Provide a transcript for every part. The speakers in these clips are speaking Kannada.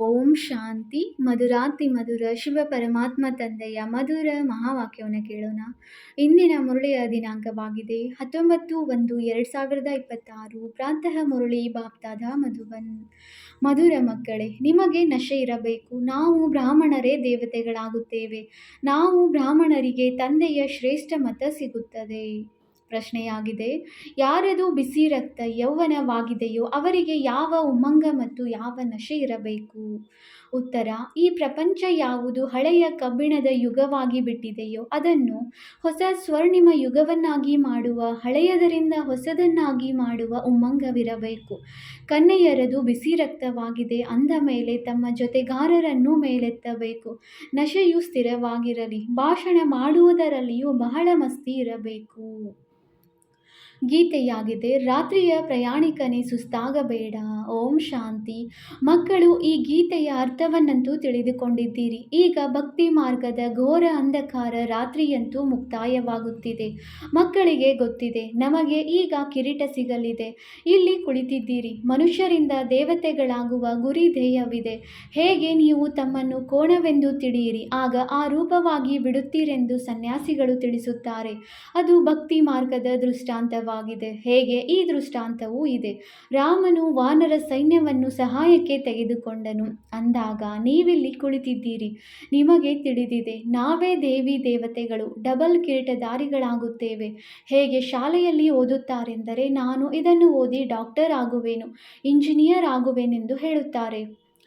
ಓಂ ಶಾಂತಿ ಮಧುರಾತಿ ಮಧುರ ಶಿವ ಪರಮಾತ್ಮ ತಂದೆಯ ಮಧುರ ಮಹಾವಾಕ್ಯವನ್ನು ಕೇಳೋಣ. ಇಂದಿನ ಮುರಳಿಯ ದಿನಾಂಕವಾಗಿದೆ 19/1/2026. ಪ್ರಾತಃ ಮುರಳಿ ಬಾಪ್ದಾದ ಮಧುಬನ್. ಮಧುರ ಮಕ್ಕಳೇ, ನಿಮಗೆ ನಶೆ ಇರಬೇಕು. ನಾವು ಬ್ರಾಹ್ಮಣರೇ ದೇವತೆಗಳಾಗುತ್ತೇವೆ. ನಾವು ಬ್ರಾಹ್ಮಣರಿಗೆ ತಂದೆಯ ಶ್ರೇಷ್ಠ ಮತ ಸಿಗುತ್ತದೆ. ಪ್ರಶ್ನೆಯಾಗಿದೆ, ಯಾರದು ಬಿಸಿ ರಕ್ತ ಯೌವನವಾಗಿದೆಯೋ ಅವರಿಗೆ ಯಾವ ಉಮಂಗ ಮತ್ತು ಯಾವ ನಶೆ ಇರಬೇಕು? ಉತ್ತರ, ಈ ಪ್ರಪಂಚ ಯಾವುದು ಹಳೆಯ ಕಬ್ಬಿಣದ ಯುಗವಾಗಿ ಬಿಟ್ಟಿದೆಯೋ ಅದನ್ನು ಹೊಸ ಸ್ವರ್ಣಿಮ ಯುಗವನ್ನಾಗಿ ಮಾಡುವ, ಹಳೆಯದರಿಂದ ಹೊಸದನ್ನಾಗಿ ಮಾಡುವ ಉಮಂಗವಿರಬೇಕು. ಕನ್ಯೆಯರದು ಬಿಸಿ ರಕ್ತವಾಗಿದೆ ಅಂದ ಮೇಲೆ ತಮ್ಮ ಜೊತೆಗಾರರನ್ನು ಮೇಲೆತ್ತಬೇಕು. ನಶೆಯು ಸ್ಥಿರವಾಗಿರಲಿ. ಭಾಷಣ ಮಾಡುವುದರಲ್ಲಿಯೂ ಬಹಳ ಮಸ್ತಿ ಇರಬೇಕು. ಗೀತೆಯಾಗಿದೆ, ರಾತ್ರಿಯ ಪ್ರಯಾಣಿಕನೇ ಸುಸ್ತಾಗಬೇಡ. ಓಂ ಶಾಂತಿ. ಮಕ್ಕಳು, ಈ ಗೀತೆಯ ಅರ್ಥವನ್ನಂತೂ ತಿಳಿದುಕೊಂಡಿದ್ದೀರಿ. ಈಗ ಭಕ್ತಿ ಮಾರ್ಗದ ಘೋರ ಅಂಧಕಾರ ರಾತ್ರಿಯಂತೂ ಮುಕ್ತಾಯವಾಗುತ್ತಿದೆ. ಮಕ್ಕಳಿಗೆ ಗೊತ್ತಿದೆ, ನಮಗೆ ಈಗ ಕಿರೀಟ ಸಿಗಲಿದೆ. ಇಲ್ಲಿ ಕುಳಿತಿದ್ದೀರಿ. ಮನುಷ್ಯರಿಂದ ದೇವತೆಗಳಾಗುವ ಗುರಿ ಧ್ಯೇಯವಿದೆ. ಹೇಗೆ ನೀವು ತಮ್ಮನ್ನು ಕೋಣವೆಂದು ತಿಳಿಯಿರಿ, ಆಗ ಆ ರೂಪವಾಗಿ ಬಿಡುತ್ತೀರೆಂದು ಸನ್ಯಾಸಿಗಳು ತಿಳಿಸುತ್ತಾರೆ. ಅದು ಭಕ್ತಿ ಮಾರ್ಗದ ದೃಷ್ಟಾಂತವಾಗಿದೆ. ಹೇಗೆ ಈ ದೃಷ್ಟಾಂತವೂ ಇದೆ. ರಾಮನು ವಾನರ ಸೈನ್ಯವನ್ನು ಸಹಾಯಕ್ಕೆ ತೆಗೆದುಕೊಂಡನು ಅಂದಾಗ ನೀವಿಲ್ಲಿ ಕುಳಿತಿದ್ದೀರಿ. ನಿಮಗೆ ತಿಳಿದಿದೆ, ನಾವೇ ದೇವಿ ದೇವತೆಗಳು ಡಬಲ್ ಕಿರೀಟಧಾರಿಗಳಾಗುತ್ತೇವೆ. ಹೇಗೆ ಶಾಲೆಯಲ್ಲಿ ಓದುತ್ತಾರೆಂದರೆ, ನಾನು ಇದನ್ನು ಓದಿ ಡಾಕ್ಟರ್ ಆಗುವೆನು, ಇಂಜಿನಿಯರ್ ಆಗುವೆನೆಂದು ಹೇಳುತ್ತಾರೆ.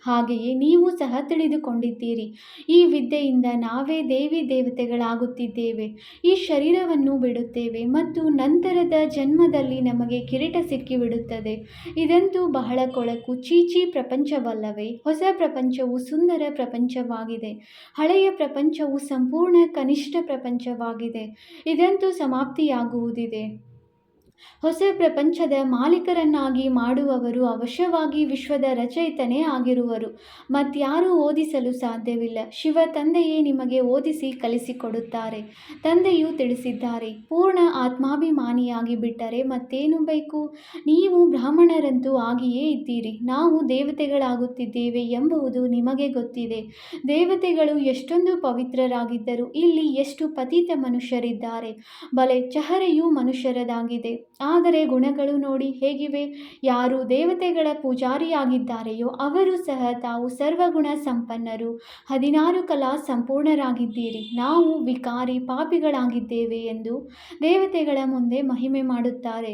ಹಾಗೆಯೇ ನೀವು ಸಹ ತಿಳಿದುಕೊಂಡಿದ್ದೀರಿ, ಈ ವಿದ್ಯೆಯಿಂದ ನಾವೇ ದೇವಿ ದೇವತೆಗಳಾಗುತ್ತಿದ್ದೇವೆ. ಈ ಶರೀರವನ್ನು ಬಿಡುತ್ತೇವೆ ಮತ್ತು ನಂತರದ ಜನ್ಮದಲ್ಲಿ ನಮಗೆ ಕಿರೀಟ ಸಿಕ್ಕಿಬಿಡುತ್ತದೆ. ಇದಂತೂ ಬಹಳ ಕೊಳಕು ಚೀಚಿ ಪ್ರಪಂಚವಲ್ಲವೇ? ಹೊಸ ಪ್ರಪಂಚವು ಸುಂದರ ಪ್ರಪಂಚವಾಗಿದೆ. ಹಳೆಯ ಪ್ರಪಂಚವು ಸಂಪೂರ್ಣ ಕನಿಷ್ಠ ಪ್ರಪಂಚವಾಗಿದೆ. ಇದಂತೂ ಸಮಾಪ್ತಿಯಾಗುವುದಿದೆ. ಹೊಸ ಪ್ರಪಂಚದ ಮಾಲೀಕರನ್ನಾಗಿ ಮಾಡುವವರು ಅವಶ್ಯವಾಗಿ ವಿಶ್ವದ ರಚಯಿತನೇ ಆಗಿರುವರು. ಮತ್ಯಾರೂ ಓದಿಸಲು ಸಾಧ್ಯವಿಲ್ಲ. ಶಿವ ತಂದೆಯೇ ನಿಮಗೆ ಓದಿಸಿ ಕಲಿಸಿಕೊಡುತ್ತಾರೆ. ತಂದೆಯು ತಿಳಿಸಿದ್ದಾರೆ, ಪೂರ್ಣ ಆತ್ಮಾಭಿಮಾನಿಯಾಗಿ ಬಿಟ್ಟರೆ ಮತ್ತೇನು ಬೇಕು? ನೀವು ಬ್ರಾಹ್ಮಣರಂತೂ ಆಗಿಯೇ ಇದ್ದೀರಿ. ನಾವು ದೇವತೆಗಳಾಗುತ್ತಿದ್ದೇವೆ ಎಂಬುದು ನಿಮಗೆ ಗೊತ್ತಿದೆ. ದೇವತೆಗಳು ಎಷ್ಟೊಂದು ಪವಿತ್ರರಾಗಿದ್ದರು, ಇಲ್ಲಿ ಎಷ್ಟು ಪತಿತ ಮನುಷ್ಯರಿದ್ದಾರೆ. ಬಲೆ, ಚಹರೆಯೂ ಮನುಷ್ಯರದಾಗಿದೆ, ಆದರೆ ಗುಣಗಳು ನೋಡಿ ಹೇಗಿವೆ. ಯಾರು ದೇವತೆಗಳ ಪೂಜಾರಿಯಾಗಿದ್ದಾರೆಯೋ ಅವರು ಸಹ ತಾವು ಸರ್ವಗುಣ ಸಂಪನ್ನರು, 16 ಕಲಾ ಸಂಪೂರ್ಣರಾಗಿದ್ದೀರಿ. ನಾವು ವಿಕಾರಿ ಪಾಪಿಗಳಾಗಿದ್ದೇವೆ ಎಂದು ದೇವತೆಗಳ ಮುಂದೆ ಮಹಿಮೆ ಮಾಡುತ್ತಾರೆ.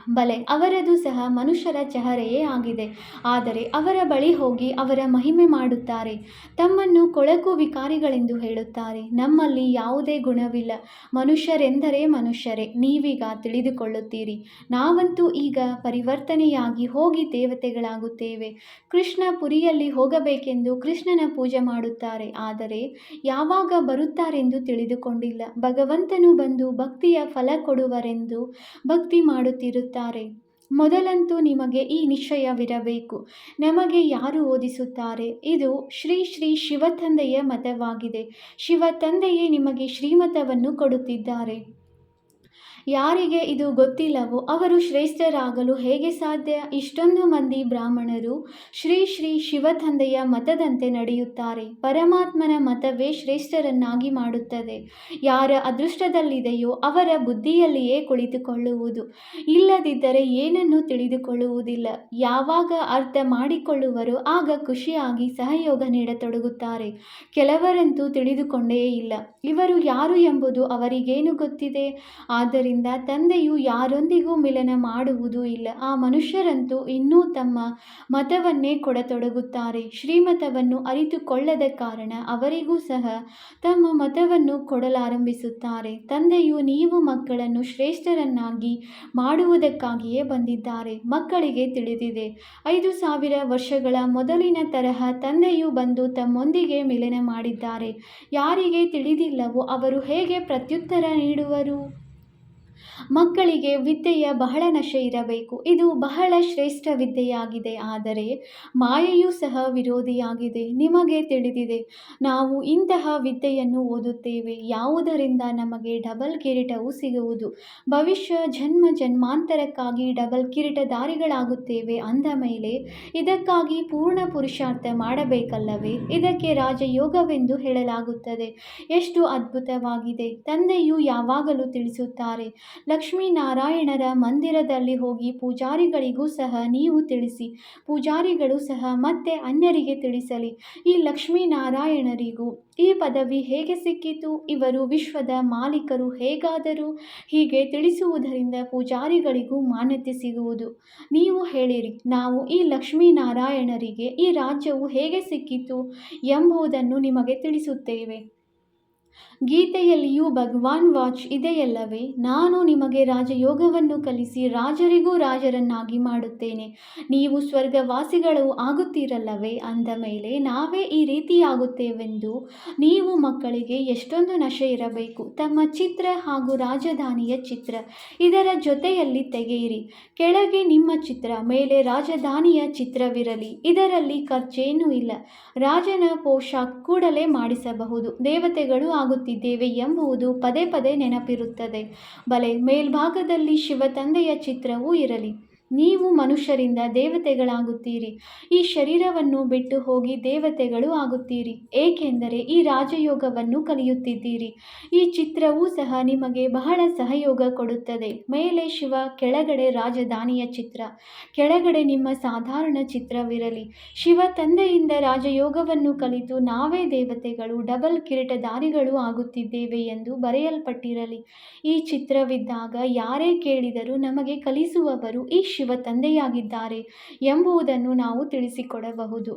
ಬಲೆ, ಅವರದು ಸಹ ಮನುಷ್ಯರ ಚಹರೆಯೇ ಆಗಿದೆ. ಆದರೆ ಅವರ ಬಳಿ ಹೋಗಿ ಅವರ ಮಹಿಮೆ ಮಾಡುತ್ತಾರೆ. ತಮ್ಮನ್ನು ಕೊಳಕು ವಿಕಾರಿಗಳೆಂದು ಹೇಳುತ್ತಾರೆ. ನಮ್ಮಲ್ಲಿ ಯಾವುದೇ ಗುಣವಿಲ್ಲ. ಮನುಷ್ಯರೆಂದರೆ ಮನುಷ್ಯರೇ. ನೀವೀಗ ತಿಳಿದುಕೊಳ್ಳುತ್ತೀರಿ. ನಾವಂತೂ ಈಗ ಪರಿವರ್ತನೆಯಾಗಿ ಹೋಗಿ ದೇವತೆಗಳಾಗುತ್ತೇವೆ. ಕೃಷ್ಣ ಪುರಿಯಲ್ಲಿ ಹೋಗಬೇಕೆಂದು ಕೃಷ್ಣನ ಪೂಜೆ ಮಾಡುತ್ತಾರೆ. ಆದರೆ ಯಾವಾಗ ಬರುತ್ತಾರೆಂದು ತಿಳಿದುಕೊಂಡಿಲ್ಲ. ಭಗವಂತನು ಬಂದು ಭಕ್ತಿಯ ಫಲ ಕೊಡುವರೆಂದು ಭಕ್ತಿ ಮಾಡುತ್ತಿರುತ್ತಾರೆ. ಮೊದಲಂತೂ ನಿಮಗೆ ಈ ನಿಶ್ಚಯವಿರಬೇಕು, ನಮಗೆ ಯಾರು ಓದಿಸುತ್ತಾರೆ? ಇದು ಶ್ರೀ ಶ್ರೀ ಶಿವ ತಂದೆಯ ಮತವಾಗಿದೆ. ಶಿವ ತಂದೆಯೇ ನಿಮಗೆ ಶ್ರೀಮತವನ್ನು ಕೊಡುತ್ತಿದ್ದಾರೆ. ಯಾರಿಗೆ ಇದು ಗೊತ್ತಿಲ್ಲವೋ ಅವರು ಶ್ರೇಷ್ಠರಾಗಲು ಹೇಗೆ ಸಾಧ್ಯ? ಇಷ್ಟೊಂದು ಮಂದಿ ಬ್ರಾಹ್ಮಣರು ಶ್ರೀ ಶ್ರೀ ಶಿವ ತಂದೆಯ ಮತದಂತೆ ನಡೆಯುತ್ತಾರೆ. ಪರಮಾತ್ಮನ ಮತವೇ ಶ್ರೇಷ್ಠರನ್ನಾಗಿ ಮಾಡುತ್ತದೆ. ಯಾರ ಅದೃಷ್ಟದಲ್ಲಿದೆಯೋ ಅವರ ಬುದ್ಧಿಯಲ್ಲಿಯೇ ಕುಳಿತುಕೊಳ್ಳುವುದು. ಇಲ್ಲದಿದ್ದರೆ ಏನನ್ನೂ ತಿಳಿದುಕೊಳ್ಳುವುದಿಲ್ಲ. ಯಾವಾಗ ಅರ್ಥ ಮಾಡಿಕೊಳ್ಳುವರೋ ಆಗ ಖುಷಿಯಾಗಿ ಸಹಯೋಗ ನೀಡತೊಡಗುತ್ತಾರೆ. ಕೆಲವರಂತೂ ತಿಳಿದುಕೊಂಡೇ ಇಲ್ಲ. ಇವರು ಯಾರು ಎಂಬುದು ಅವರಿಗೇನು ಗೊತ್ತಿದೆ? ಆದ್ದರಿಂದ ತಂದೆಯು ಯಾರೊಂದಿಗೂ ಮಿಲನ ಮಾಡುವುದೂ ಇಲ್ಲ. ಆ ಮನುಷ್ಯರಂತೂ ಇನ್ನೂ ತಮ್ಮ ಮತವನ್ನೇ ಕೊಡತೊಡಗುತ್ತಾರೆ. ಶ್ರೀಮತವನ್ನು ಅರಿತುಕೊಳ್ಳದ ಕಾರಣ ಅವರಿಗೂ ಸಹ ತಮ್ಮ ಮತವನ್ನು ಕೊಡಲಾರಂಭಿಸುತ್ತಾರೆ. ತಂದೆಯು ನೀವು ಮಕ್ಕಳನ್ನು ಶ್ರೇಷ್ಠರನ್ನಾಗಿ ಮಾಡುವುದಕ್ಕಾಗಿಯೇ ಬಂದಿದ್ದಾರೆ. ಮಕ್ಕಳಿಗೆ ತಿಳಿದಿದೆ, 5000 ವರ್ಷಗಳ ಮೊದಲಿನ ತರಹ ತಂದೆಯು ಬಂದು ತಮ್ಮೊಂದಿಗೆ ಮಿಲನ ಮಾಡಿದ್ದಾರೆ. ಯಾರಿಗೆ ತಿಳಿದಿಲ್ಲವೋ ಅವರು ಹೇಗೆ ಪ್ರತ್ಯುತ್ತರ ನೀಡುವರು? ಮಕ್ಕಳಿಗೆ ವಿದ್ಯೆಯ ಬಹಳ ನಶೆ ಇರಬೇಕು. ಇದು ಬಹಳ ಶ್ರೇಷ್ಠ ವಿದ್ಯೆಯಾಗಿದೆ. ಆದರೆ ಮಾಯೆಯೂ ಸಹ ವಿರೋಧಿಯಾಗಿದೆ. ನಿಮಗೆ ತಿಳಿದಿದೆ, ನಾವು ಇಂತಹ ವಿದ್ಯೆಯನ್ನು ಓದುತ್ತೇವೆ, ಯಾವುದರಿಂದ ನಮಗೆ ಡಬಲ್ ಕಿರೀಟವು ಸಿಗುವುದು. ಭವಿಷ್ಯ ಜನ್ಮ ಜನ್ಮಾಂತರಕ್ಕಾಗಿ ಡಬಲ್ ಕಿರೀಟಧಾರಿಗಳಾಗುತ್ತೇವೆ ಅಂದ ಮೇಲೆ ಇದಕ್ಕಾಗಿ ಪೂರ್ಣ ಪುರುಷಾರ್ಥ ಮಾಡಬೇಕಲ್ಲವೇ? ಇದಕ್ಕೆ ರಾಜಯೋಗವೆಂದು ಹೇಳಲಾಗುತ್ತದೆ. ಎಷ್ಟು ಅದ್ಭುತವಾಗಿದೆ! ತಂದೆಯು ಯಾವಾಗಲೂ ತಿಳಿಸುತ್ತಾರೆ, ಲಕ್ಷ್ಮೀನಾರಾಯಣರ ಮಂದಿರದಲ್ಲಿ ಹೋಗಿ ಪೂಜಾರಿಗಳಿಗೂ ಸಹ ನೀವು ತಿಳಿಸಿ, ಪೂಜಾರಿಗಳು ಸಹ ಮತ್ತೆ ಅನ್ಯರಿಗೆ ತಿಳಿಸಲಿ. ಈ ಲಕ್ಷ್ಮೀನಾರಾಯಣರಿಗೂ ಈ ಪದವಿ ಹೇಗೆ ಸಿಕ್ಕಿತು? ಇವರು ವಿಶ್ವದ ಮಾಲೀಕರು ಹೇಗಾದರು? ಹೀಗೆ ತಿಳಿಸುವುದರಿಂದ ಪೂಜಾರಿಗಳಿಗೂ ಮಾನ್ಯತೆ ಸಿಗುವುದು. ನೀವು ಹೇಳಿರಿ, ನಾವು ಈ ಲಕ್ಷ್ಮೀನಾರಾಯಣರಿಗೆ ಈ ರಾಜ್ಯವು ಹೇಗೆ ಸಿಕ್ಕಿತು ಎಂಬುದನ್ನು ನಿಮಗೆ ತಿಳಿಸುತ್ತೇವೆ. ಗೀತೆಯಲ್ಲಿಯೂ ಭಗವಾನ್ ವಾಚ್ ಇದೆಯಲ್ಲವೇ, ನಾನು ನಿಮಗೆ ರಾಜಯೋಗವನ್ನು ಕಲಿಸಿ ರಾಜರಿಗೂ ರಾಜರನ್ನಾಗಿ ಮಾಡುತ್ತೇನೆ, ನೀವು ಸ್ವರ್ಗವಾಸಿಗಳು ಆಗುತ್ತೀರಲ್ಲವೇ? ಅಂದ ಮೇಲೆ ನಾವೇ ಈ ರೀತಿಯಾಗುತ್ತೇವೆಂದು ನೀವು ಮಕ್ಕಳಿಗೆ ಎಷ್ಟೊಂದು ನಶೆ ಇರಬೇಕು. ತಮ್ಮ ಚಿತ್ರ ಹಾಗೂ ರಾಜಧಾನಿಯ ಚಿತ್ರ ಇದರ ಜೊತೆಯಲ್ಲಿ ತೆಗೆಯಿರಿ. ಕೆಳಗೆ ನಿಮ್ಮ ಚಿತ್ರ, ಮೇಲೆ ರಾಜಧಾನಿಯ ಚಿತ್ರವಿರಲಿ. ಇದರಲ್ಲಿ ಖರ್ಚೇನೂ ಇಲ್ಲ. ರಾಜನ ಪೋಷಾಕ್ ಕೂಡಲೇ ಮಾಡಿಸಬಹುದು. ದೇವತೆಗಳು ಆಗುತ್ತಿದ್ದೇವೆ ಎಂಬುದು ಪದೇ ಪದೇ ನೆನಪಿರುತ್ತದೆ. ಬಲೆ ಮೇಲ್ಭಾಗದಲ್ಲಿ ಶಿವ ತಂದೆಯ ಚಿತ್ರವೂ ಇರಲಿ. ನೀವು ಮನುಷ್ಯರಿಂದ ದೇವತೆಗಳಾಗುತ್ತೀರಿ. ಈ ಶರೀರವನ್ನು ಬಿಟ್ಟು ಹೋಗಿ ದೇವತೆಗಳು ಆಗುತ್ತೀರಿ, ಏಕೆಂದರೆ ಈ ರಾಜಯೋಗವನ್ನು ಕಲಿಯುತ್ತಿದ್ದೀರಿ. ಈ ಚಿತ್ರವೂ ಸಹ ನಿಮಗೆ ಬಹಳ ಸಹಯೋಗ ಕೊಡುತ್ತದೆ. ಮೇಲೆ ಶಿವ, ಕೆಳಗಡೆ ರಾಜಧಾನಿಯ ಚಿತ್ರ, ಕೆಳಗಡೆ ನಿಮ್ಮ ಸಾಧಾರಣ ಚಿತ್ರವಿರಲಿ. ಶಿವ ತಂದೆಯಿಂದ ರಾಜಯೋಗವನ್ನು ಕಲಿತು ನಾವೇ ದೇವತೆಗಳು, ಡಬಲ್ ಕಿರೀಟಧಾರಿಗಳು ಆಗುತ್ತಿದ್ದೇವೆ ಎಂದು ಬರೆಯಲ್ಪಟ್ಟಿರಲಿ. ಈ ಚಿತ್ರವಿದ್ದಾಗ ಯಾರೇ ಕೇಳಿದರೂ ನಮಗೆ ಕಲಿಸುವವರು ಈ ಶಿವ ತಂದೆಯಾಗಿದ್ದಾರೆ ಎಂಬುದನ್ನು ನಾವು ತಿಳಿಸಿಕೊಡಬಹುದು.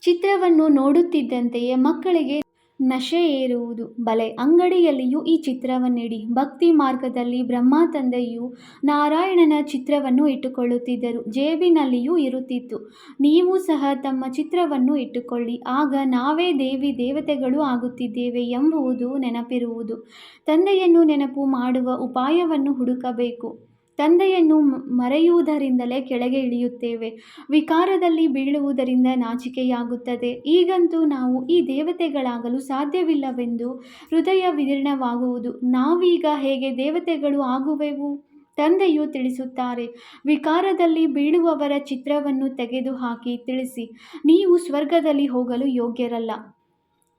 ಚಿತ್ರವನ್ನು ನೋಡುತ್ತಿದ್ದಂತೆಯೇ ಮಕ್ಕಳಿಗೆ ನಶೆ ಏರುವುದು. ಬಲೆ ಅಂಗಡಿಯಲ್ಲಿಯೂ ಈ ಚಿತ್ರವನ್ನಿಡಿ. ಭಕ್ತಿ ಮಾರ್ಗದಲ್ಲಿ ಬ್ರಹ್ಮ ತಂದೆಯು ನಾರಾಯಣನ ಚಿತ್ರವನ್ನು ಇಟ್ಟುಕೊಳ್ಳುತ್ತಿದ್ದರು, ಜೇಬಿನಲ್ಲಿಯೂ ಇರುತ್ತಿತ್ತು. ನೀವು ಸಹ ತಮ್ಮ ಚಿತ್ರವನ್ನು ಇಟ್ಟುಕೊಳ್ಳಿ. ಆಗ ನಾವೇ ದೇವಿ ದೇವತೆಗಳು ಆಗುತ್ತಿದ್ದೇವೆ ಎಂಬುದು ನೆನಪಿರುವುದು. ತಂದೆಯನ್ನು ನೆನಪು ಮಾಡುವ ಉಪಾಯವನ್ನು ಹುಡುಕಬೇಕು. ತಂದೆಯನ್ನು ಮರೆಯುವುದರಿಂದಲೇ ಕೆಳಗೆ ಇಳಿಯುತ್ತೇವೆ. ವಿಕಾರದಲ್ಲಿ ಬೀಳುವುದರಿಂದ ನಾಚಿಕೆಯಾಗುತ್ತದೆ. ಈಗಂತೂ ನಾವು ಈ ದೇವತೆಗಳಾಗಲು ಸಾಧ್ಯವಿಲ್ಲವೆಂದು ಹೃದಯ ವಿದೀರ್ಣವಾಗುವುದು. ನಾವೀಗ ಹೇಗೆ ದೇವತೆಗಳು ಆಗುವೆವು? ತಂದೆಯು ತಿಳಿಸುತ್ತಾರೆ, ವಿಕಾರದಲ್ಲಿ ಬೀಳುವವರ ಚಿತ್ರವನ್ನು ತೆಗೆದುಹಾಕಿ ತಿಳಿಸಿ, ನೀವು ಸ್ವರ್ಗದಲ್ಲಿ ಹೋಗಲು ಯೋಗ್ಯರಲ್ಲ.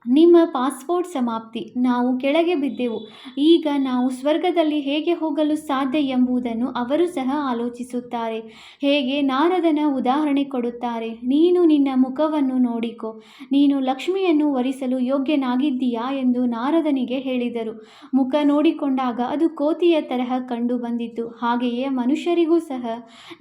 ನಿಮ್ಮ ಪಾಸ್ಪೋರ್ಟ್ ಸಮಾಪ್ತಿ. ನಾವು ಕೆಳಗೆ ಬಿದ್ದೆವು. ಈಗ ನಾವು ಸ್ವರ್ಗದಲ್ಲಿ ಹೇಗೆ ಹೋಗಲು ಸಾಧ್ಯ ಎಂಬುದನ್ನು ಅವರು ಸಹ ಆಲೋಚಿಸುತ್ತಾರೆ. ಹೇಗೆ ನಾರದನ ಉದಾಹರಣೆ ಕೊಡುತ್ತಾರೆ, ನೀನು ನಿನ್ನ ಮುಖವನ್ನು ನೋಡಿಕೊ, ನೀನು ಲಕ್ಷ್ಮಿಯನ್ನು ವರಿಸಲು ಯೋಗ್ಯನಾಗಿದ್ದೀಯಾ ಎಂದು ನಾರದನಿಗೆ ಹೇಳಿದರು. ಮುಖ ನೋಡಿಕೊಂಡಾಗ ಅದು ಕೋತಿಯ ತರಹ ಕಂಡು ಬಂದಿತು. ಹಾಗೆಯೇ ಮನುಷ್ಯರಿಗೂ ಸಹ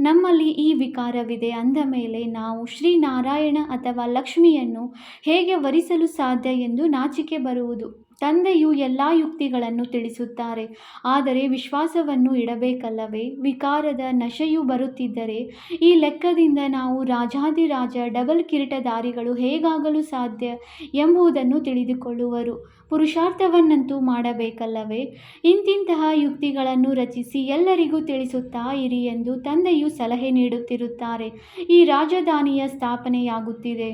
ನಮ್ಮಲ್ಲಿ ಈ ವಿಕಾರವಿದೆ ಅಂದ ಮೇಲೆ ನಾವು ಶ್ರೀನಾರಾಯಣ ಅಥವಾ ಲಕ್ಷ್ಮಿಯನ್ನು ಹೇಗೆ ವರಿಸಲು ಸಾಧ್ಯ ಎಂದು ನಾಚಿಕೆ ಬರುವುದು. ತಂದೆಯು ಎಲ್ಲ ಯುಕ್ತಿಗಳನ್ನು ತಿಳಿಸುತ್ತಾರೆ, ಆದರೆ ವಿಶ್ವಾಸವನ್ನು ಇಡಬೇಕಲ್ಲವೇ? ವಿಕಾರದ ನಶೆಯು ಬರುತ್ತಿದ್ದರೆ ಈ ಲೆಕ್ಕದಿಂದ ನಾವು ರಾಜಾಧಿರಾಜ ಡಬಲ್ ಕಿರೀಟಧಾರಿಗಳು ಹೇಗಾಗಲು ಸಾಧ್ಯ ಎಂಬುದನ್ನು ತಿಳಿದುಕೊಳ್ಳುವರು. ಪುರುಷಾರ್ಥವನ್ನಂತೂ ಮಾಡಬೇಕಲ್ಲವೇ? ಇಂತಿಂತಹ ಯುಕ್ತಿಗಳನ್ನು ರಚಿಸಿ ಎಲ್ಲರಿಗೂ ತಿಳಿಸುತ್ತಾ ಇರಿ ಎಂದು ತಂದೆಯು ಸಲಹೆ ನೀಡುತ್ತಿರುತ್ತಾರೆ. ಈ ರಾಜಧಾನಿಯ ಸ್ಥಾಪನೆಯಾಗುತ್ತಿದೆ.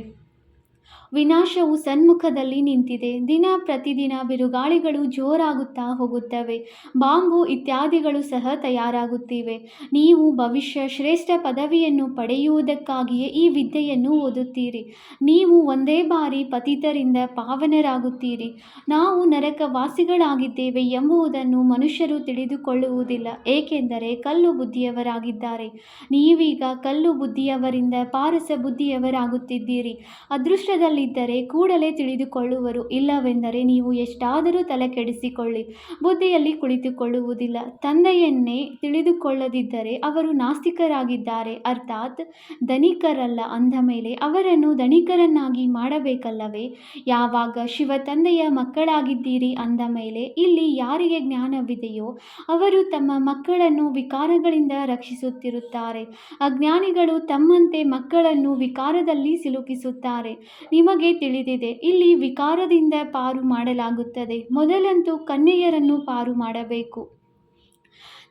ವಿನಾಶವು ಸನ್ಮುಖದಲ್ಲಿ ನಿಂತಿದೆ. ದಿನ ಪ್ರತಿದಿನ ಬಿರುಗಾಳಿಗಳು ಜೋರಾಗುತ್ತಾ ಹೋಗುತ್ತವೆ. ಬಾಂಬು ಇತ್ಯಾದಿಗಳು ಸಹ ತಯಾರಾಗುತ್ತಿವೆ. ನೀವು ಭವಿಷ್ಯ ಶ್ರೇಷ್ಠ ಪದವಿಯನ್ನು ಪಡೆಯುವುದಕ್ಕಾಗಿಯೇ ಈ ವಿದ್ಯೆಯನ್ನು ಓದುತ್ತೀರಿ. ನೀವು ಒಂದೇ ಬಾರಿ ಪತಿತರಿಂದ ಪಾವನರಾಗುತ್ತೀರಿ. ನಾವು ನರಕವಾಸಿಗಳಾಗಿದ್ದೇವೆ ಎಂಬುದನ್ನು ಮನುಷ್ಯರು ತಿಳಿದುಕೊಳ್ಳುವುದಿಲ್ಲ, ಏಕೆಂದರೆ ಕಲ್ಲು ಬುದ್ಧಿಯವರಾಗಿದ್ದಾರೆ. ನೀವೀಗ ಕಲ್ಲು ಬುದ್ಧಿಯವರಿಂದ ಪಾರಸ ಬುದ್ಧಿಯವರಾಗುತ್ತಿದ್ದೀರಿ. ಅದೃಷ್ಟದಲ್ಲಿ ಇದ್ದರೆ ಕೂಡಲೇ ತಿಳಿದುಕೊಳ್ಳುವರು, ಇಲ್ಲವೆಂದರೆ ನೀವು ಎಷ್ಟಾದರೂ ತಲೆ ಕೆಡಿಸಿಕೊಳ್ಳಿ, ಬುದ್ಧಿಯಲ್ಲಿ ಕುಳಿತುಕೊಳ್ಳುವುದಿಲ್ಲ. ತಂದೆಯನ್ನೇ ತಿಳಿದುಕೊಳ್ಳದಿದ್ದರೆ ಅವರು ನಾಸ್ತಿಕರಾಗಿದ್ದಾರೆ, ಅರ್ಥಾತ್ ಧನಿಕರಲ್ಲ. ಅಂದ ಮೇಲೆ ಅವರನ್ನು ಧನಿಕರನ್ನಾಗಿ ಮಾಡಬೇಕಲ್ಲವೇ? ಯಾವಾಗ ಶಿವ ತಂದೆಯ ಮಕ್ಕಳಾಗಿದ್ದೀರಿ ಅಂದ ಮೇಲೆ ಇಲ್ಲಿ ಯಾರಿಗೆ ಜ್ಞಾನವಿದೆಯೋ ಅವರು ತಮ್ಮ ಮಕ್ಕಳನ್ನು ವಿಕಾರಗಳಿಂದ ರಕ್ಷಿಸುತ್ತಿರುತ್ತಾರೆ. ಅಜ್ಞಾನಿಗಳು ತಮ್ಮಂತೆ ಮಕ್ಕಳನ್ನು ವಿಕಾರದಲ್ಲಿ ಸಿಲುಕಿಸುತ್ತಾರೆ. ನಿಮಗೆ ತಿಳಿದಿದೆ, ಇಲ್ಲಿ ವಿಕಾರದಿಂದ ಪಾರು ಮಾಡಲಾಗುತ್ತದೆ. ಮೊದಲಂತೂ ಕನ್ಯೆಯರನ್ನು ಪಾರು ಮಾಡಬೇಕು.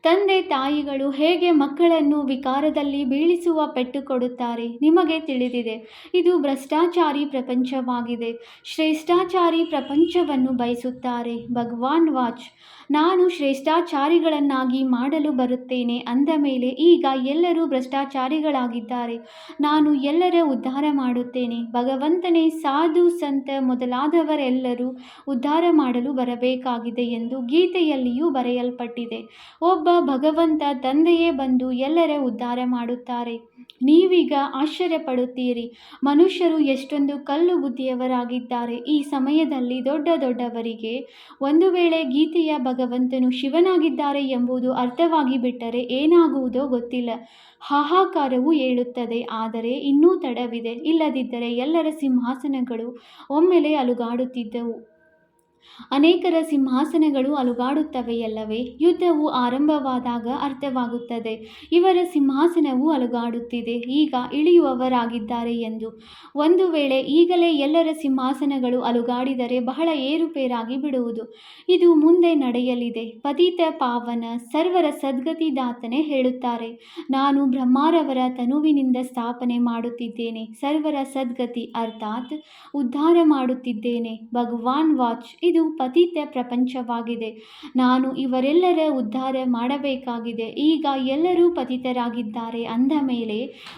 ತಂದೆ ತಾಯಿಗಳು ಹೇಗೆ ಮಕ್ಕಳನ್ನು ವಿಕಾರದಲ್ಲಿ ಬೀಳಿಸುವ ಪೆಟ್ಟು ಕೊಡುತ್ತಾರೆ ನಿಮಗೆ ತಿಳಿದಿದೆ. ಇದು ಭ್ರಷ್ಟಾಚಾರಿ ಪ್ರಪಂಚವಾಗಿದೆ. ಶ್ರೇಷ್ಠಾಚಾರಿ ಪ್ರಪಂಚವನ್ನು ಬಯಸುತ್ತಾರೆ. ಭಗವಾನ್ ವಾಚ್, ನಾನು ಶ್ರೇಷ್ಠಾಚಾರಿಗಳನ್ನಾಗಿ ಮಾಡಲು ಬರುತ್ತೇನೆ ಅಂದ ಮೇಲೆ ಈಗ ಎಲ್ಲರೂ ಭ್ರಷ್ಟಾಚಾರಿಗಳಾಗಿದ್ದಾರೆ. ನಾನು ಎಲ್ಲರ ಉದ್ಧಾರ ಮಾಡುತ್ತೇನೆ. ಭಗವಂತನೇ ಸಾಧು ಸಂತ ಮೊದಲಾದವರೆಲ್ಲರೂ ಉದ್ಧಾರ ಮಾಡಲು ಬರಬೇಕಾಗಿದೆ ಎಂದು ಗೀತೆಯಲ್ಲಿಯೂ ಬರೆಯಲ್ಪಟ್ಟಿದೆ. ಒಬ್ಬ ಭಗವಂತ ತಂದೆಯೇ ಬಂದು ಎಲ್ಲರ ಉದ್ಧಾರ ಮಾಡುತ್ತಾರೆ. ನೀವೀಗ ಆಶ್ಚರ್ಯಪಡುತ್ತೀರಿ, ಮನುಷ್ಯರು ಎಷ್ಟೊಂದು ಕಲ್ಲು ಬುದ್ಧಿಯವರಾಗಿದ್ದಾರೆ. ಈ ಸಮಯದಲ್ಲಿ ದೊಡ್ಡವರಿಗೆ ಒಂದು ವೇಳೆ ಗೀತೆಯ ಭಗವಂತನು ಶಿವನಾಗಿದ್ದಾರೆ ಎಂಬುದು ಅರ್ಥವಾಗಿ ಬಿಟ್ಟರೆ ಏನಾಗುವುದೋ ಗೊತ್ತಿಲ್ಲ. ಹಾಹಾಕಾರವು ಏಳುತ್ತದೆ. ಆದರೆ ಇನ್ನೂ ತಡವಿದೆ. ಇಲ್ಲದಿದ್ದರೆ ಎಲ್ಲರ ಸಿಂಹಾಸನಗಳು ಒಮ್ಮೆಲೆ ಅಲುಗಾಡುತ್ತಿದ್ದವು. ಅನೇಕರ ಸಿಂಹಾಸನಗಳು ಅಲುಗಾಡುತ್ತವೆಯಲ್ಲವೇ? ಯುದ್ಧವು ಆರಂಭವಾದಾಗ ಅರ್ಥವಾಗುತ್ತದೆ, ಇವರ ಸಿಂಹಾಸನವು ಅಲುಗಾಡುತ್ತಿದೆ, ಈಗ ಇಳಿಯುವವರಾಗಿದ್ದಾರೆ ಎಂದು. ಒಂದು ವೇಳೆ ಈಗಲೇ ಎಲ್ಲರ ಸಿಂಹಾಸನಗಳು ಅಲುಗಾಡಿದರೆ ಬಹಳ ಏರುಪೇರಾಗಿ ಬಿಡುವುದು. ಇದು ಮುಂದೆ ನಡೆಯಲಿದೆ. ಪತಿತ ಪಾವನ ಸರ್ವರ ಸದ್ಗತಿದಾತನೇ ಹೇಳುತ್ತಾರೆ, ನಾನು ಬ್ರಹ್ಮರವರ ತನುವಿನಿಂದ ಸ್ಥಾಪನೆ ಮಾಡುತ್ತಿದ್ದೇನೆ. ಸರ್ವರ ಸದ್ಗತಿ ಅರ್ಥಾತ್ ಉದ್ಧಾರ ಮಾಡುತ್ತಿದ್ದೇನೆ. ಭಗವಾನ್ ವಾಚ್, ಇದು ಪತಿತ ಪ್ರಪಂಚವಾಗಿದೆ. ನಾನು ಇವರೆಲ್ಲರ ಉದ್ಧಾರ ಮಾಡಬೇಕಾಗಿದೆ. ಈಗ ಎಲ್ಲರೂ ಪತಿತರಾಗಿದ್ದಾರೆ ಅಂದ ಮೇಲೆ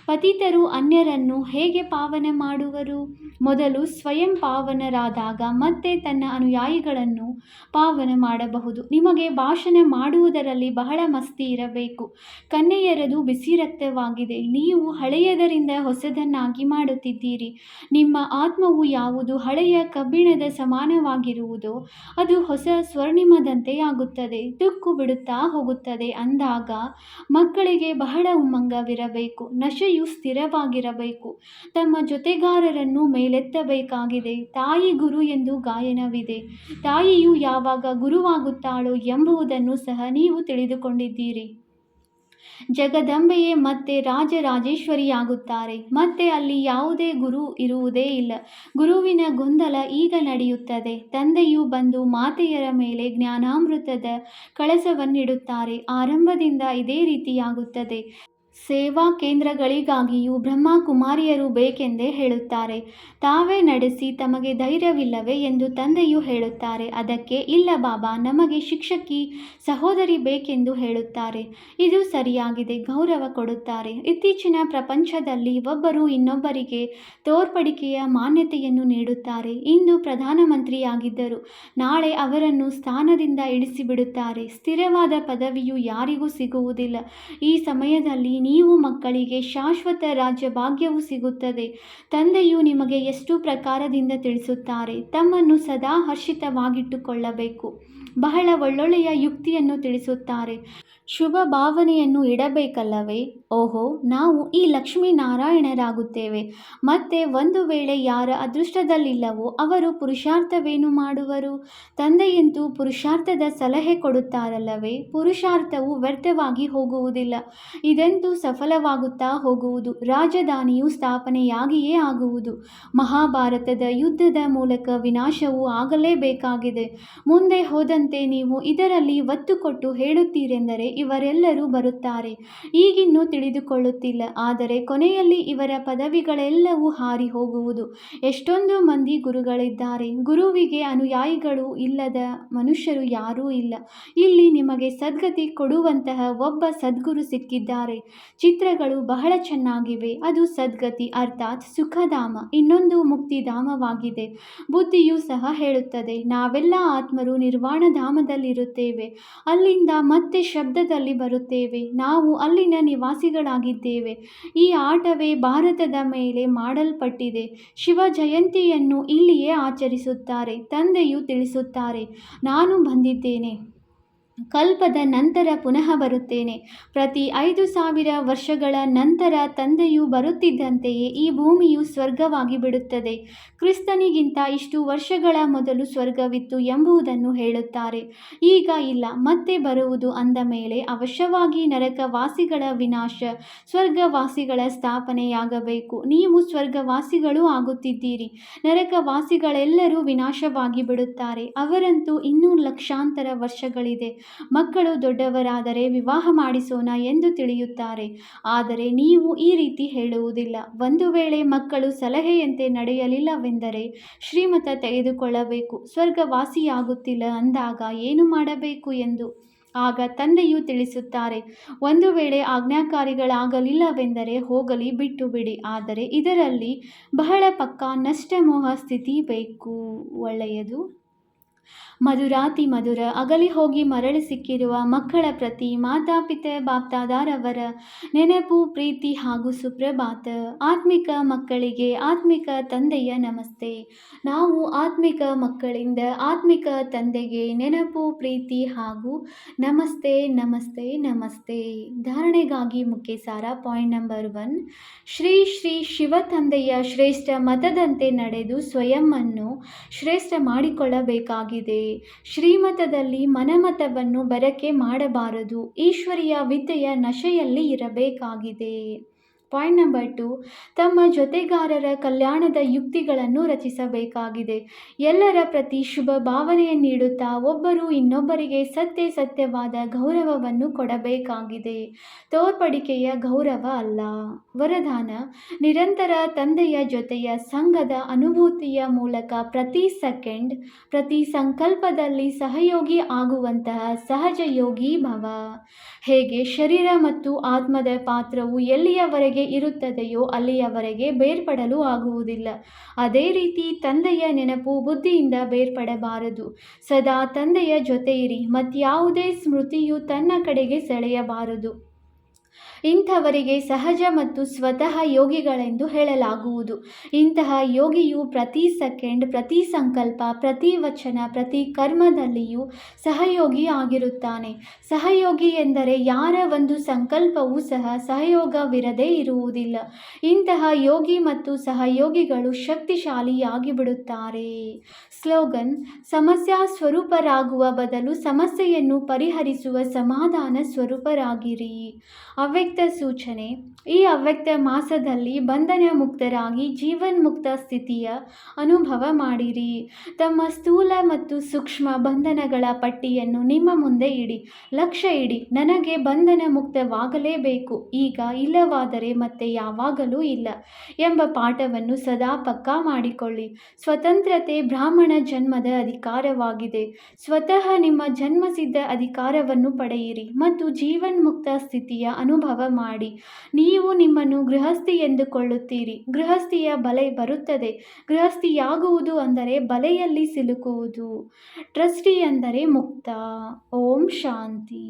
ಪತಿತರು ಅನ್ಯರನ್ನು ಹೇಗೆ ಪಾವನ ಮಾಡುವರು? ಮೊದಲು ಸ್ವಯಂ ಪಾವನರಾದಾಗ ಮತ್ತೆ ತನ್ನ ಅನುಯಾಯಿಗಳನ್ನು ಪಾವನ ಮಾಡಬಹುದು. ನಿಮಗೆ ಭಾಷಣ ಮಾಡುವುದರಲ್ಲಿ ಬಹಳ ಮಸ್ತಿ ಇರಬೇಕು. ಕನ್ಯೆಯರದು ಬಿಸಿ ರಕ್ತವಾಗಿದೆ. ನೀವು ಹಳೆಯದರಿಂದ ಹೊಸದನ್ನಾಗಿ ಮಾಡುತ್ತಿದ್ದೀರಿ. ನಿಮ್ಮ ಆತ್ಮವು ಯಾವುದು ಹಳೆಯ ಕಬ್ಬಿಣದ ಸಮಾನವಾಗಿರುವುದೋ ಅದು ಹೊಸ ಸ್ವರ್ಣಿಮದಂತೆ ಆಗುತ್ತದೆ, ತುಕ್ಕು ಬಿಡುತ್ತಾ ಹೋಗುತ್ತದೆ. ಅಂದಾಗ ಮಕ್ಕಳಿಗೆ ಬಹಳ ಉಮ್ಮಂಗವಿರಬೇಕು. ನಶೆಯು ಸ್ಥಿರವಾಗಿರಬೇಕು. ತಮ್ಮ ಜೊತೆಗಾರರನ್ನು ಮೇಲೆತ್ತಬೇಕಾಗಿದೆ. ತಾಯಿ ಗುರು ಎಂದು ಗಾಯನವಿದೆ. ತಾಯಿಯು ಯಾವಾಗ ಗುರುವಾಗುತ್ತಾಳೋ ಎಂಬುದನ್ನು ಸಹ ನೀವು ತಿಳಿದುಕೊಂಡಿದ್ದೀರಿ. ಜಗದಂಬೆಯೇ ಮತ್ತೆ ರಾಜರಾಜೇಶ್ವರಿಯಾಗುತ್ತಾರೆ. ಮತ್ತೆ ಅಲ್ಲಿ ಯಾವುದೇ ಗುರು ಇರುವುದೇ ಇಲ್ಲ. ಗುರುವಿನ ಗೊಂದಲ ಈಗ ನಡೆಯುತ್ತದೆ. ತಂದೆಯು ಬಂದು ಮಾತೆಯರ ಮೇಲೆ ಜ್ಞಾನಾಮೃತದ ಕಳಸವನ್ನಿಡುತ್ತಾರೆ. ಆರಂಭದಿಂದ ಇದೇ ರೀತಿಯಾಗುತ್ತದೆ. ಸೇವಾ ಕೇಂದ್ರಗಳಿಗಾಗಿಯೂ ಬ್ರಹ್ಮ ಕುಮಾರಿಯರು ಬೇಕೆಂದೇ ಹೇಳುತ್ತಾರೆ. ತಾವೇ ನಡೆಸಿ ತಮಗೆ ಧೈರ್ಯವಿಲ್ಲವೇ ಎಂದು ತಂದೆಯು ಹೇಳುತ್ತಾರೆ. ಅದಕ್ಕೆ ಇಲ್ಲ ಬಾಬಾ, ನಮಗೆ ಶಿಕ್ಷಕಿ ಸಹೋದರಿ ಬೇಕೆಂದು ಹೇಳುತ್ತಾರೆ. ಇದು ಸರಿಯಾಗಿದೆ, ಗೌರವ ಕೊಡುತ್ತಾರೆ. ಇತ್ತೀಚಿನ ಪ್ರಪಂಚದಲ್ಲಿ ಒಬ್ಬರು ಇನ್ನೊಬ್ಬರಿಗೆ ತೋರ್ಪಡಿಕೆಯ ಮಾನ್ಯತೆಯನ್ನು ನೀಡುತ್ತಾರೆ. ಇಂದು ಪ್ರಧಾನಮಂತ್ರಿಯಾಗಿದ್ದರು, ನಾಳೆ ಅವರನ್ನು ಸ್ಥಾನದಿಂದ ಇಳಿಸಿಬಿಡುತ್ತಾರೆ. ಸ್ಥಿರವಾದ ಪದವಿಯು ಯಾರಿಗೂ ಸಿಗುವುದಿಲ್ಲ. ಈ ಸಮಯದಲ್ಲಿ ನೀವು ಮಕ್ಕಳಿಗೆ ಶಾಶ್ವತ ರಾಜ್ಯ ಭಾಗ್ಯವು ಸಿಗುತ್ತದೆ. ತಂದೆಯು ನಿಮಗೆ ಎಷ್ಟು ಪ್ರಕಾರದಿಂದ ತಿಳಿಸುತ್ತಾರೆ. ತಮ್ಮನ್ನು ಸದಾ ಹರ್ಷಿತವಾಗಿಟ್ಟುಕೊಳ್ಳಬೇಕು. ಬಹಳ ಒಳ್ಳೊಳ್ಳೆಯ ಯುಕ್ತಿಯನ್ನು ತಿಳಿಸುತ್ತಾರೆ. ಶುಭ ಭಾವನೆಯನ್ನು ಇಡಬೇಕಲ್ಲವೇ? ಓಹೋ, ನಾವು ಈ ಲಕ್ಷ್ಮೀನಾರಾಯಣರಾಗುತ್ತೇವೆ. ಮತ್ತೆ ಒಂದು ವೇಳೆ ಯಾರ ಅದೃಷ್ಟದಲ್ಲಿಲ್ಲವೋ ಅವರು ಪುರುಷಾರ್ಥವೇನು ಮಾಡುವರು? ತಂದೆಯಂತೂ ಪುರುಷಾರ್ಥದ ಸಲಹೆ ಕೊಡುತ್ತಾರಲ್ಲವೇ? ಪುರುಷಾರ್ಥವು ವ್ಯರ್ಥವಾಗಿ ಹೋಗುವುದಿಲ್ಲ. ಇದಂತೂ ಸಫಲವಾಗುತ್ತಾ ಹೋಗುವುದು. ರಾಜಧಾನಿಯು ಸ್ಥಾಪನೆಯಾಗಿಯೇ ಆಗುವುದು. ಮಹಾಭಾರತದ ಯುದ್ಧದ ಮೂಲಕ ವಿನಾಶವು ಆಗಲೇಬೇಕಾಗಿದೆ. ಮುಂದೆ ಹೋದಂತೆ ನೀವು ಇದರಲ್ಲಿ ಒತ್ತು ಕೊಟ್ಟು ಹೇಳುತ್ತೀರೆಂದರೆ ಇವರೆಲ್ಲರೂ ಬರುತ್ತಾರೆ. ಈಗಿನ್ನೂ ತಿಳಿದುಕೊಳ್ಳುತ್ತಿಲ್ಲ, ಆದರೆ ಕೊನೆಯಲ್ಲಿ ಇವರ ಪದವಿಗಳೆಲ್ಲವೂ ಹಾರಿ ಹೋಗುವುದು. ಎಷ್ಟೊಂದು ಮಂದಿ ಗುರುಗಳಿದ್ದಾರೆ. ಗುರುವಿಗೆ ಅನುಯಾಯಿಗಳು ಇಲ್ಲದ ಮನುಷ್ಯರು ಯಾರೂ ಇಲ್ಲ. ಇಲ್ಲಿ ನಿಮಗೆ ಸದ್ಗತಿ ಕೊಡುವಂತಹ ಒಬ್ಬ ಸದ್ಗುರು ಸಿಕ್ಕಿದ್ದಾರೆ. ಚಿತ್ರಗಳು ಬಹಳ ಚೆನ್ನಾಗಿವೆ. ಅದು ಸದ್ಗತಿ ಅರ್ಥಾತ್ ಸುಖಧಾಮ, ಇನ್ನೊಂದು ಮುಕ್ತಿಧಾಮವಾಗಿದೆ. ಬುದ್ಧಿಯೂ ಸಹ ಹೇಳುತ್ತದೆ, ನಾವೆಲ್ಲ ಆತ್ಮರು ನಿರ್ವಾಣಧಾಮದಲ್ಲಿರುತ್ತೇವೆ. ಅಲ್ಲಿಂದ ಮತ್ತೆ ಶಬ್ದದಲ್ಲಿ ಬರುತ್ತೇವೆ. ನಾವು ಅಲ್ಲಿನ ನಿವಾಸಿಗಳಾಗಿದ್ದೇವೆ. ಈ ಆಟವೇ ಭಾರತದ ಮೇಲೆ ಮಾಡಲ್ಪಟ್ಟಿದೆ. ಶಿವ ಜಯಂತಿಯನ್ನು ಇಲ್ಲಿಯೇ ಆಚರಿಸುತ್ತಾರೆ. ತಂದೆಯು ತಿಳಿಸುತ್ತಾರೆ, ನಾನು ಬಂದಿದ್ದೇನೆ, ಕಲ್ಪದ ನಂತರ ಪುನಃ ಬರುತ್ತೇನೆ. ಪ್ರತಿ 5,000 ವರ್ಷಗಳ ನಂತರ ತಂದೆಯು ಬರುತ್ತಿದ್ದಂತೆಯೇ ಈ ಭೂಮಿಯು ಸ್ವರ್ಗವಾಗಿ ಬಿಡುತ್ತದೆ. ಕ್ರಿಸ್ತನಿಗಿಂತ ಇಷ್ಟು ವರ್ಷಗಳ ಮೊದಲು ಸ್ವರ್ಗವಿತ್ತು ಎಂಬುದನ್ನು ಹೇಳುತ್ತಾರೆ. ಈಗ ಇಲ್ಲ, ಮತ್ತೆ ಬರುವುದು ಅಂದ ಮೇಲೆ ಅವಶ್ಯವಾಗಿ ನರಕವಾಸಿಗಳ ವಿನಾಶ, ಸ್ವರ್ಗವಾಸಿಗಳ ಸ್ಥಾಪನೆಯಾಗಬೇಕು. ನೀವು ಸ್ವರ್ಗವಾಸಿಗಳೂ ಆಗುತ್ತಿದ್ದೀರಿ. ನರಕವಾಸಿಗಳೆಲ್ಲರೂ ವಿನಾಶವಾಗಿ ಬಿಡುತ್ತಾರೆ. ಅವರಂತೂ ಇನ್ನೂ ಲಕ್ಷಾಂತರ ವರ್ಷಗಳಿದೆ. ಮಕ್ಕಳು ದೊಡ್ಡವರಾದರೆ ವಿವಾಹ ಮಾಡಿಸೋಣ ಎಂದು ತಿಳಿಯುತ್ತಾರೆ. ಆದರೆ ನೀವು ಈ ರೀತಿ ಹೇಳುವುದಿಲ್ಲ. ಒಂದು ವೇಳೆ ಮಕ್ಕಳು ಸಲಹೆಯಂತೆ ನಡೆಯಲಿಲ್ಲವೆಂದರೆ ಶ್ರೀಮತ ತೆಗೆದುಕೊಳ್ಳಬೇಕು. ಸ್ವರ್ಗವಾಸಿಯಾಗುತ್ತಿಲ್ಲ ಅಂದಾಗ ಏನು ಮಾಡಬೇಕು ಎಂದು. ಆಗ ತಂದೆಯು ತಿಳಿಸುತ್ತಾರೆ, ಒಂದು ವೇಳೆ ಆಜ್ಞಾಕಾರಿಗಳಾಗಲಿಲ್ಲವೆಂದರೆ ಹೋಗಲಿ, ಬಿಟ್ಟು ಬಿಡಿ. ಆದರೆ ಇದರಲ್ಲಿ ಬಹಳ ಪಕ್ಕಾ ನಷ್ಟಮೋಹ ಸ್ಥಿತಿ ಬೇಕು. ಒಳ್ಳೆಯದು. ಮಧುರಾತಿ ಮಧುರ ಅಗಲಿ ಹೋಗಿ ಮರಳಿ ಸಿಕ್ಕಿರುವ ಮಕ್ಕಳ ಪ್ರತಿ ಮಾತಾಪಿತೆ ಬಾಪ್ದಾದಾರವರ ನೆನಪು, ಪ್ರೀತಿ ಹಾಗೂ ಸುಪ್ರಭಾತ. ಆತ್ಮಿಕ ಮಕ್ಕಳಿಗೆ ಆತ್ಮಿಕ ತಂದೆಯ ನಮಸ್ತೆ. ನಾವು ಆತ್ಮಿಕ ಮಕ್ಕಳಿಂದ ಆತ್ಮಿಕ ತಂದೆಗೆ ನೆನಪು, ಪ್ರೀತಿ ಹಾಗೂ ನಮಸ್ತೆ ನಮಸ್ತೆ ನಮಸ್ತೆ. ಧಾರಣೆಗಾಗಿ ಮುಖ್ಯ ಸಾರ. ಪಾಯಿಂಟ್ ನಂಬರ್ 1, ಶ್ರೀ ಶ್ರೀ ಶಿವ ತಂದೆಯ ಶ್ರೇಷ್ಠ ಮತದಂತೆ ನಡೆದು ಸ್ವಯಂವನ್ನು ಶ್ರೇಷ್ಠ ಮಾಡಿಕೊಳ್ಳಬೇಕಾಗಿದೆ. ಶ್ರೀಮತದಲ್ಲಿ ಮನಮತವನ್ನು ಬೆರಕೆ ಮಾಡಬಾರದು. ಈಶ್ವರೀಯ ವಿದ್ಯೆಯ ನಶೆಯಲ್ಲಿ ಇರಬೇಕಾಗಿದೆ. ಪಾಯಿಂಟ್ ನಂಬರ್ 2, ತಮ್ಮ ಜೊತೆಗಾರರ ಕಲ್ಯಾಣದ ಯುಕ್ತಿಗಳನ್ನು ರಚಿಸಬೇಕಾಗಿದೆ. ಎಲ್ಲರ ಪ್ರತಿ ಶುಭ ಭಾವನೆಯನ್ನಿಡುತ್ತಾ ಒಬ್ಬರು ಇನ್ನೊಬ್ಬರಿಗೆ ಸತ್ಯವಾದ ಗೌರವವನ್ನು ಕೊಡಬೇಕಾಗಿದೆ. ತೋರ್ಪಡಿಕೆಯ ಗೌರವ ಅಲ್ಲ. ವರದಾನ: ನಿರಂತರ ತಂದೆಯ ಜೊತೆಯ ಸಂಘದ ಅನುಭೂತಿಯ ಮೂಲಕ ಪ್ರತಿ ಸೆಕೆಂಡ್, ಪ್ರತಿ ಸಂಕಲ್ಪದಲ್ಲಿ ಸಹಯೋಗಿ ಆಗುವಂತಹ ಸಹಜ ಯೋಗಿ ಭವ. ಹೇಗೆ ಶರೀರ ಮತ್ತು ಆತ್ಮದ ಪಾತ್ರವು ಎಲ್ಲಿಯವರೆಗೆ ಇರುತ್ತದೆಯೋ ಅಲ್ಲಿಯವರೆಗೆ ಬೇರ್ಪಡಲು ಆಗುವುದಿಲ್ಲ, ಅದೇ ರೀತಿ ತಂದೆಯ ನೆನಪು ಬುದ್ಧಿಯಿಂದ ಬೇರ್ಪಡಬಾರದು. ಸದಾ ತಂದೆಯ ಜೊತೆ ಇರಿ. ಮತ್ಯಾವುದೇ ಸ್ಮೃತಿಯು ತನ್ನ ಕಡೆಗೆ ಸೆಳೆಯಬಾರದು. ಇಂಥವರಿಗೆ ಸಹಜ ಮತ್ತು ಸ್ವತಃ ಯೋಗಿಗಳೆಂದು ಹೇಳಲಾಗುವುದು. ಇಂತಹ ಯೋಗಿಯು ಪ್ರತಿ ಸೆಕೆಂಡ್, ಪ್ರತಿ ಸಂಕಲ್ಪ, ಪ್ರತಿ ವಚನ, ಪ್ರತಿ ಕರ್ಮದಲ್ಲಿಯೂ ಸಹಯೋಗಿ ಆಗಿರುತ್ತಾನೆ. ಸಹಯೋಗಿ ಎಂದರೆ ಯಾರ ಒಂದು ಸಂಕಲ್ಪವೂ ಸಹ ಸಹಯೋಗವಿರದೇ ಇರುವುದಿಲ್ಲ. ಇಂತಹ ಯೋಗಿ ಮತ್ತು ಸಹಯೋಗಿಗಳು ಶಕ್ತಿಶಾಲಿಯಾಗಿ ಬಿಡುತ್ತಾರೆ. ಸ್ಲೋಗನ್: ಸಮಸ್ಯಾ ಸ್ವರೂಪರಾಗುವ ಬದಲು ಸಮಸ್ಯೆಯನ್ನು ಪರಿಹರಿಸುವ ಸಮಾಧಾನ ಸ್ವರೂಪರಾಗಿರಿ. ಅವ್ಯಕ್ತ ಸೂಚನೆ: ಈ ಅವ್ಯಕ್ತ ಮಾಸದಲ್ಲಿ ಬಂಧನ ಮುಕ್ತರಾಗಿ ಜೀವನ್ಮುಕ್ತ ಸ್ಥಿತಿಯ ಅನುಭವ ಮಾಡಿರಿ. ತಮ್ಮ ಸ್ಥೂಲ ಮತ್ತು ಸೂಕ್ಷ್ಮ ಬಂಧನಗಳ ಪಟ್ಟಿಯನ್ನು ನಿಮ್ಮ ಮುಂದೆ ಇಡಿ. ಲಕ್ಷ್ಯ ಇಡಿ, ನನಗೆ ಬಂಧನ ಮುಕ್ತವಾಗಲೇಬೇಕು ಈಗ, ಇಲ್ಲವಾದರೆ ಮತ್ತೆ ಯಾವಾಗಲೂ ಇಲ್ಲ ಎಂಬ ಪಾಠವನ್ನು ಸದಾ ಪಕ್ಕಾ ಮಾಡಿಕೊಳ್ಳಿ. ಸ್ವತಂತ್ರತೆ ಬ್ರಾಹ್ಮಣ ಜನ್ಮದ ಅಧಿಕಾರವಾಗಿದೆ. ಸ್ವತಃ ನಿಮ್ಮ ಜನ್ಮಸಿದ್ಧ ಅಧಿಕಾರವನ್ನು ಪಡೆಯಿರಿ ಮತ್ತು ಜೀವನ್ಮುಕ್ತ ಸ್ಥಿತಿಯ ಅನುಭವ ಮಾಡಿ. ನೀವು ನಿಮ್ಮನ್ನು ಗೃಹಸ್ಥಿ ಎಂದುಕೊಳ್ಳುತ್ತೀರಿ. ಗೃಹಸ್ಥಿಯ ಬಲೆ ಬರುತ್ತದೆ. ಗೃಹಸ್ಥಿಯಾಗುವುದು ಅಂದರೆ ಬಲೆಯಲ್ಲಿ ಸಿಲುಕುವುದು. ಟ್ರಸ್ಟಿ ಅಂದರೆ ಮುಕ್ತ. ಓಂ ಶಾಂತಿ.